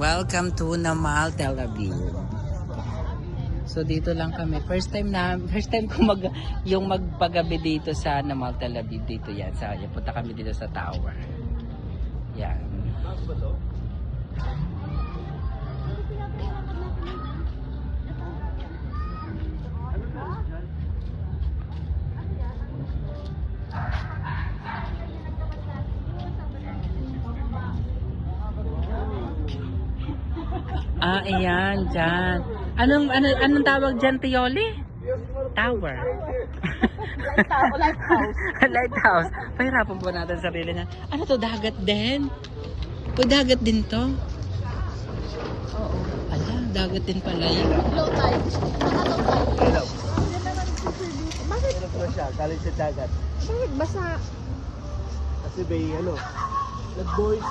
Welcome to Namal, Tel Aviv. So dito lang kami. First time ko yung magpagabi dito sa Namal, Tel Aviv dito yan. Punta kami dito sa tower. Yan. Ayan, dyan. Anong tawag dyan, Tioli? Tower. Lighthouse. Lighthouse. Pahirapan po natin sarili na. Ano to, dagat din? O, dagat din to? Oo. Ala, dagat din pala yun. Low tide. Hello. Bakit? Ano po siya? Galing sa dagat. Bakit basa? Kasi may nag-boys.